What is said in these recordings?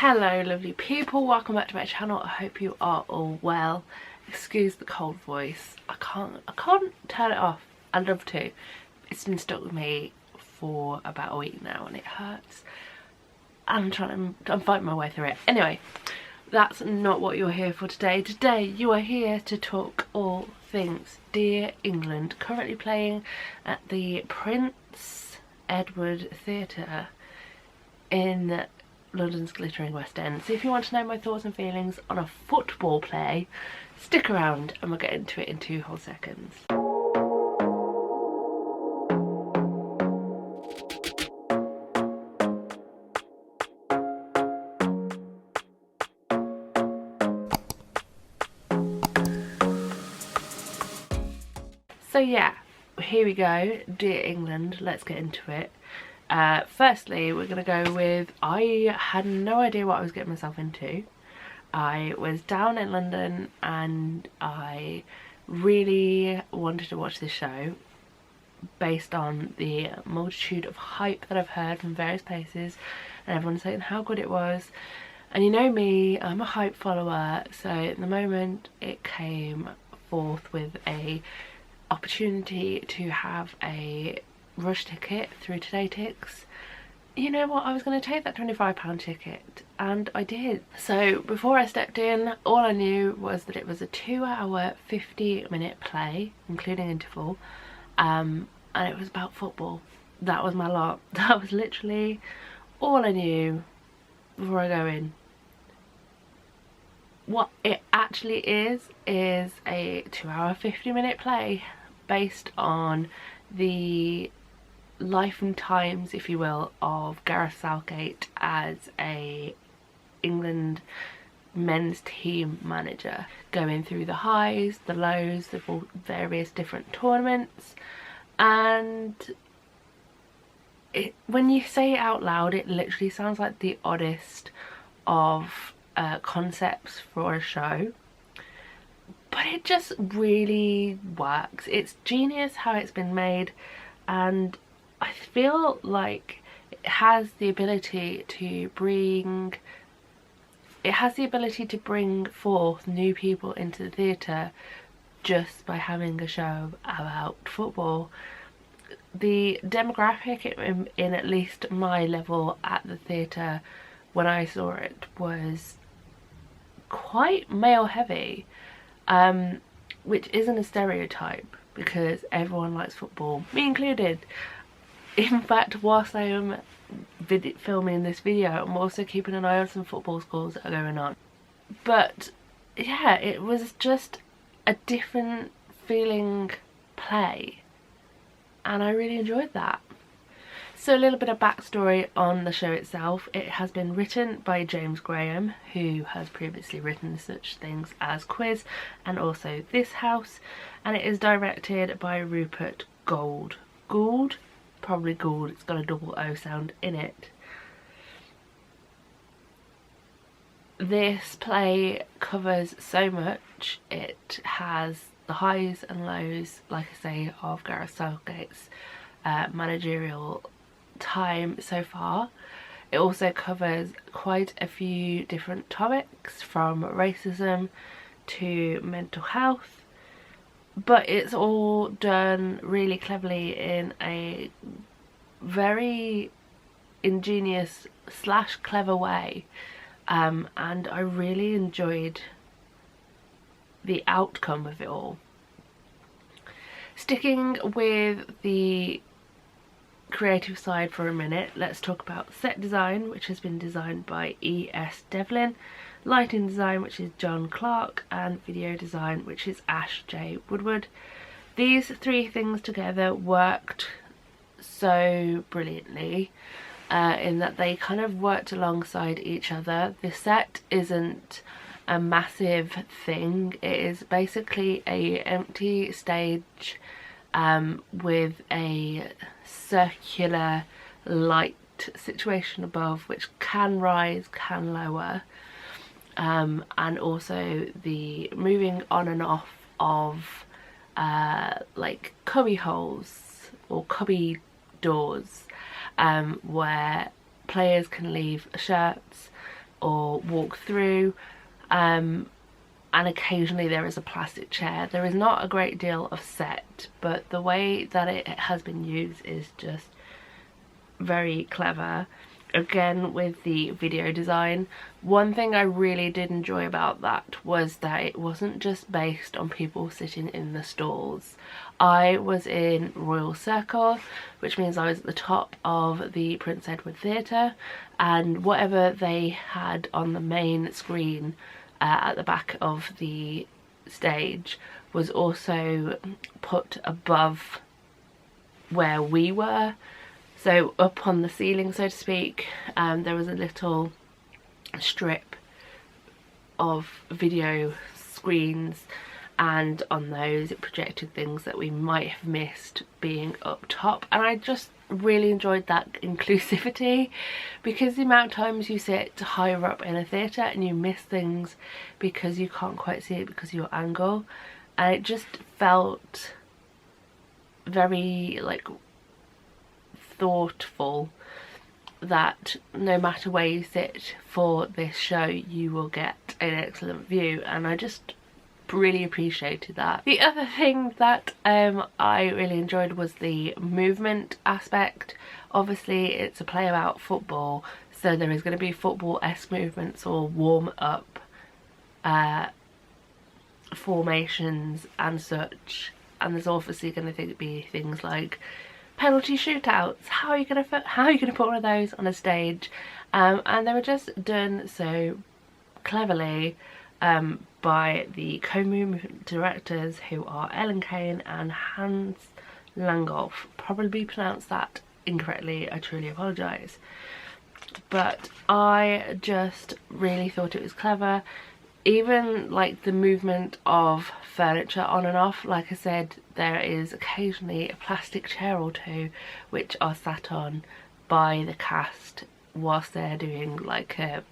Hello lovely people, welcome back to my channel. I hope you are all well. Excuse the cold voice. I can't turn it off. I'd love to. It's been stuck with me for about a week now and it hurts. I'm fighting my way through it. Anyway, that's not what you're here for today. Today you are here to talk all things Dear England, currently playing at the Prince Edward Theatre in London's glittering West End. So if you want to know my thoughts and feelings on a football play, stick around and we'll get into it in 2 whole seconds. So yeah, here we go. Dear England, let's get into it. Firstly, we're going to go with, I had no idea what I was getting myself into. I was down in London and I really wanted to watch this show based on the multitude of hype that I've heard from various places and everyone saying how good it was. And you know me, I'm a hype follower, so the moment it came forth with a opportunity to have a rush ticket through TodayTix, you know what, I was going to take that £25 ticket, and I did. So before I stepped in, all I knew was that it was a 2-hour 50-minute play including interval, and it was about football. That was my lot. That was literally all I knew before I go in. What it actually is a 2-hour 50-minute play based on the life and times, if you will, of Gareth Southgate as a England men's team manager, going through the highs, the lows, the various different tournaments. And when you say it out loud, it literally sounds like the oddest of concepts for a show, but it just really works. It's genius how it's been made, and I feel like it has the ability to bring forth new people into the theatre just by having a show about football. The demographic in at least my level at the theatre when I saw it was quite male heavy, which isn't a stereotype because everyone likes football, me included. In fact, whilst I am filming this video, I'm also keeping an eye on some football scores that are going on. But yeah, it was just a different feeling play and I really enjoyed that. So a little bit of backstory on the show itself. It has been written by James Graham, who has previously written such things as Quiz and also This House, and it is directed by Rupert Gould. Probably Gould, it's got a double O sound in it. This play covers so much. It has the highs and lows, like I say, of Gareth Southgate's managerial time so far. It also covers quite a few different topics, from racism to mental health, but it's all done really cleverly in a very ingenious / clever way, and I really enjoyed the outcome of it all. Sticking with the creative side for a minute, let's talk about set design, which has been designed by E.S. Devlin, lighting design, which is John Clark, and video design, which is Ash J. Woodward. These 3 things together worked so brilliantly in that they kind of worked alongside each other. The set isn't a massive thing. It is basically a empty stage with a circular light situation above, which can rise, can lower, and also the moving on and off of like cubby holes or cubby doors, where players can leave shirts or walk through, and occasionally there is a plastic chair. There is not a great deal of set, but the way that it has been used is just very clever. Again, with the video design, one thing I really did enjoy about that was that it wasn't just based on people sitting in the stalls. I was in Royal Circle, which means I was at the top of the Prince Edward Theatre, and whatever they had on the main screen at the back of the stage was also put above where we were. So up on the ceiling, so to speak, there was a little strip of video screens, and on those it projected things that we might have missed being up top. And I just really enjoyed that inclusivity, because the amount of times you sit higher up in a theatre and you miss things because you can't quite see it because of your angle, and it just felt very like thoughtful that no matter where you sit for this show you will get an excellent view, and I just really appreciated that. The other thing that I really enjoyed was the movement aspect. Obviously it's a play about football, so there is going to be football-esque movements or warm-up formations and such, and there's obviously going to be things like penalty shootouts. How are you gonna put one of those on a stage? And they were just done so cleverly by the co-movement directors, who are Ellen Kane and Hans Langhoff. Probably pronounced that incorrectly, I truly apologise, but I just really thought it was clever. Even like the movement of furniture on and off, like I said, there is occasionally a plastic chair or two which are sat on by the cast whilst they're doing like a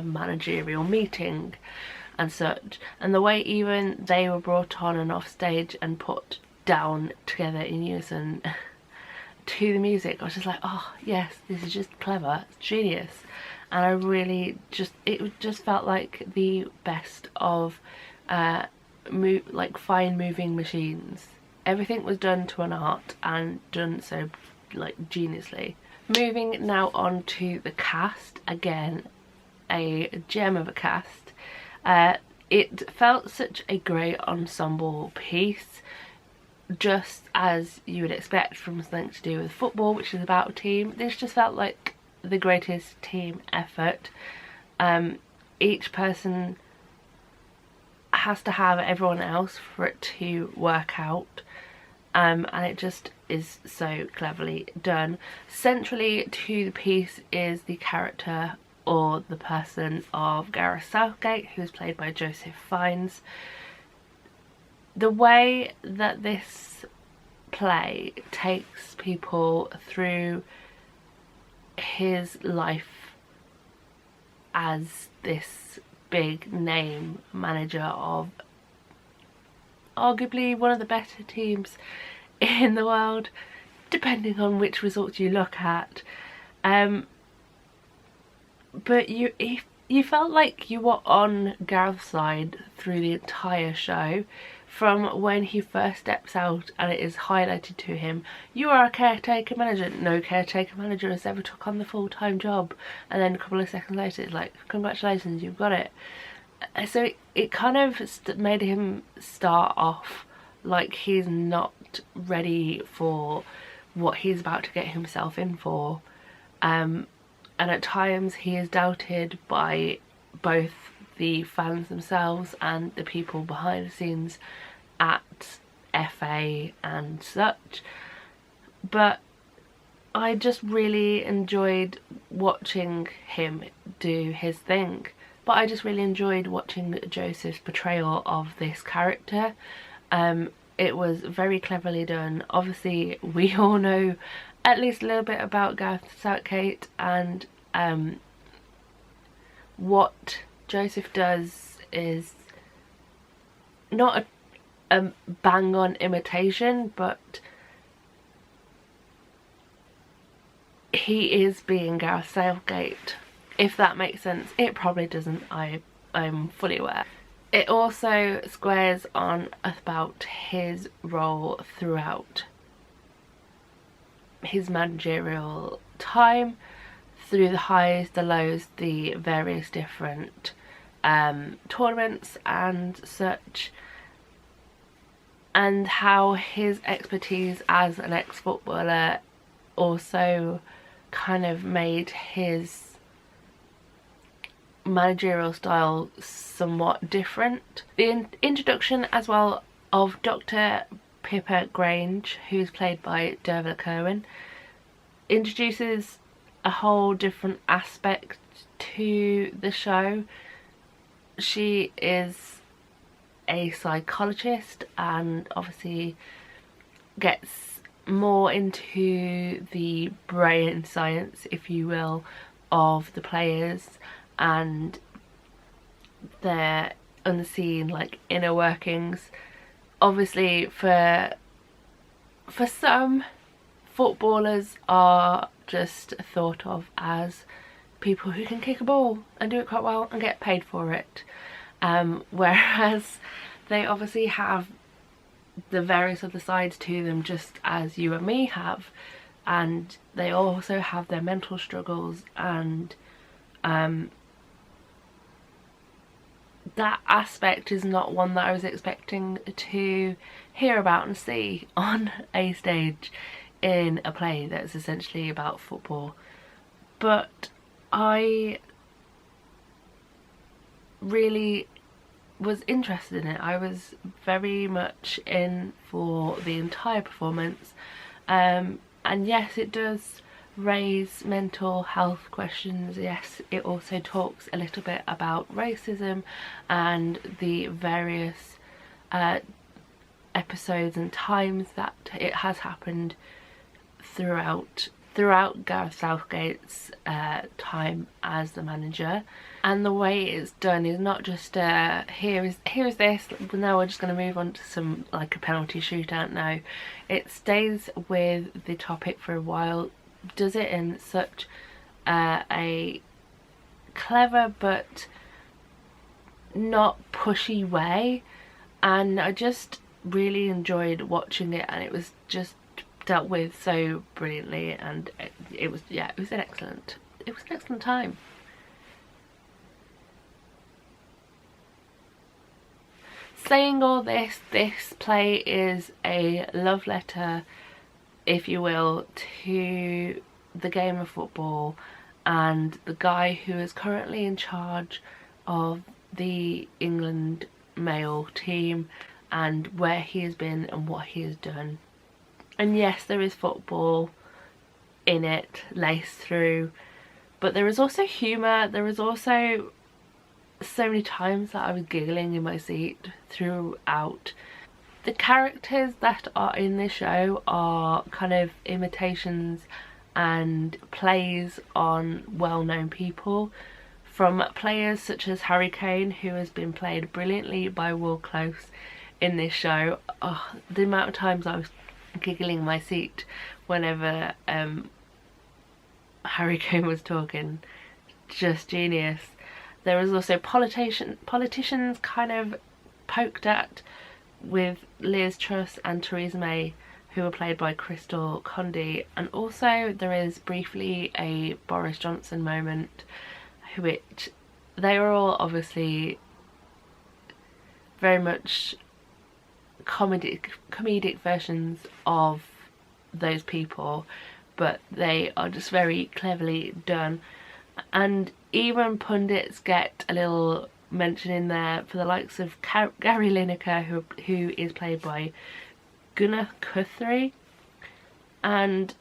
managerial meeting and such, and the way even they were brought on and off stage and put down together in unison to the music, I was just like, oh yes, this is just clever, it's genius. And I really it just felt like the best of like fine moving machines. Everything was done to an art and done so like geniusly. Moving now on to the cast, again a gem of a cast. It felt such a great ensemble piece, just as you would expect from something to do with football, which is about a team. This just felt like the greatest team effort. Each person has to have everyone else for it to work out, and it just is so cleverly done. Centrally to the piece is the character or the person of Gareth Southgate, who's played by Joseph Fiennes. The way that this play takes people through his life as this big name manager of arguably one of the better teams in the world, depending on which results you look at, but you felt like you were on Gareth's side through the entire show. From when he first steps out and it is highlighted to him, you are a caretaker manager. No caretaker manager has ever took on the full-time job. And then a couple of seconds later it's like, congratulations, you've got it. So it kind of made him start off like he's not ready for what he's about to get himself in for. And at times he is doubted by both the fans themselves and the people behind the scenes at FA and such, but I just really enjoyed watching him do his thing. But I just really enjoyed watching Joseph's portrayal of this character. It was very cleverly done. Obviously we all know at least a little bit about Gareth Southgate, and what Joseph does is not a bang-on imitation, but he is being Gareth Southgate If that makes sense. It probably doesn't, I'm fully aware. It also squares on about his role throughout his managerial time, through the highs, the lows, the various different tournaments and such, and how his expertise as an ex-footballer also kind of made his managerial style somewhat different. The introduction as well of Dr. Pippa Grange, who's played by Dervla Kirwan, introduces a whole different aspect to the show. She is a psychologist and obviously gets more into the brain science, if you will, of the players and their unseen like inner workings. Obviously for some, footballers are just thought of as people who can kick a ball and do it quite well and get paid for it, whereas they obviously have the various other sides to them, just as you and me have, and they also have their mental struggles, and that aspect is not one that I was expecting to hear about and see on a stage in a play that's essentially about football. But I really was interested in it. I was very much in for the entire performance, and yes, it does raise mental health questions. Yes, it also talks a little bit about racism and the various episodes and times that it has happened throughout Gareth Southgate's time as the manager. And the way it's done is not just here is this, now we're just going to move on to some like a penalty shootout. No, it stays with the topic for a while, does it in such a clever but not pushy way, and I just really enjoyed watching it, and it was just dealt with so brilliantly, and it was an excellent time. Saying all this, this play is a love letter, if you will, to the game of football and the guy who is currently in charge of the England male team and where he has been and what he has done. And yes, there is football in it laced through, but there is also humour. There is also so many times that I was giggling in my seat throughout. The characters that are in this show are kind of imitations and plays on well-known people, from players such as Harry Kane, who has been played brilliantly by Will Close in this show. Oh, the amount of times I was giggling in my seat whenever Harry Kane was talking, just genius. There is also politicians kind of poked at, with Liz Truss and Theresa May, who were played by Crystal Condé, and also there is briefly a Boris Johnson moment, which they were all obviously very much comedic versions of those people, but they are just very cleverly done. And even pundits get a little mention in there for the likes of Gary Lineker, who is played by Gunnar Guthrie, and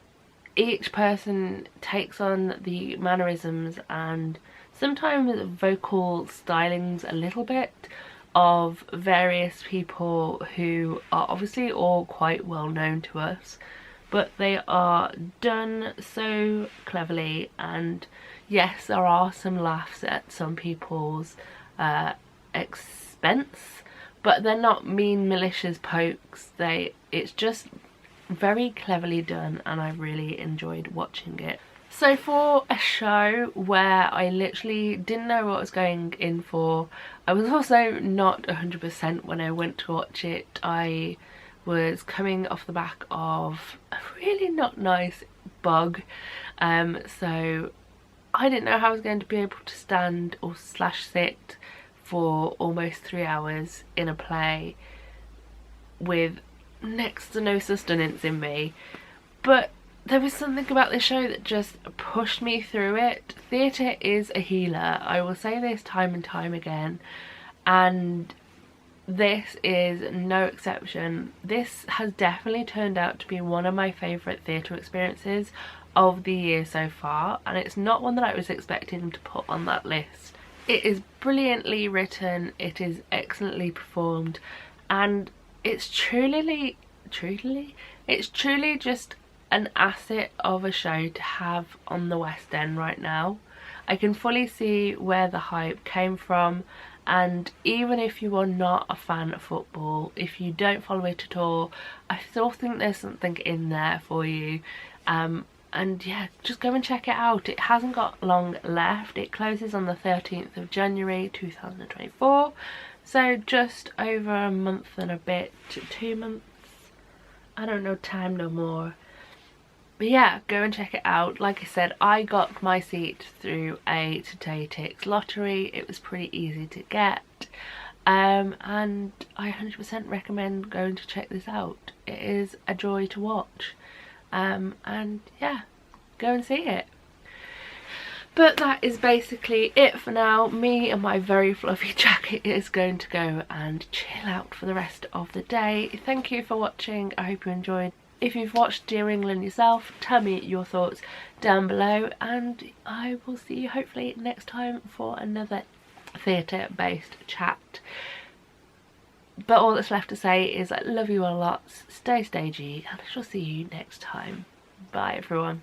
each person takes on the mannerisms and sometimes vocal stylings a little bit of various people who are obviously all quite well known to us, but they are done so cleverly. And yes, there are some laughs at some people's expense, but they're not mean, malicious pokes. It's just very cleverly done, and I really enjoyed watching it. So for a show where I literally didn't know what I was going in for, I was also not 100% when I went to watch it. I was coming off the back of a really not nice bug, so I didn't know how I was going to be able to stand or slash sit for almost 3 hours in a play with next to no sustenance in me. But there was something about this show that just pushed me through it. Theatre is a healer. I will say this time and time again, and this is no exception. This has definitely turned out to be one of my favourite theatre experiences of the year so far, and it's not one that I was expecting to put on that list. It is brilliantly written, it is excellently performed, and it's truly just an asset of a show to have on the West End right now. I can fully see where the hype came from, and even if you are not a fan of football, if you don't follow it at all, I still think there's something in there for you. And yeah, just go and check it out. It hasn't got long left. It closes on the 13th of January 2024, so just over a month and a bit, 2 months, I don't know time no more. But yeah, go and check it out. Like I said, I got my seat through a TodayTix lottery. It was pretty easy to get, and I 100% recommend going to check this out. It is a joy to watch. And yeah, go and see it. But that is basically it for now. Me and my very fluffy jacket is going to go and chill out for the rest of the day. Thank you for watching. I hope you enjoyed. If you've watched Dear England yourself, tell me your thoughts down below, and I will see you hopefully next time for another theatre based chat. But all that's left to say is I love you all lots, stay stagey, and I shall see you next time. Bye everyone.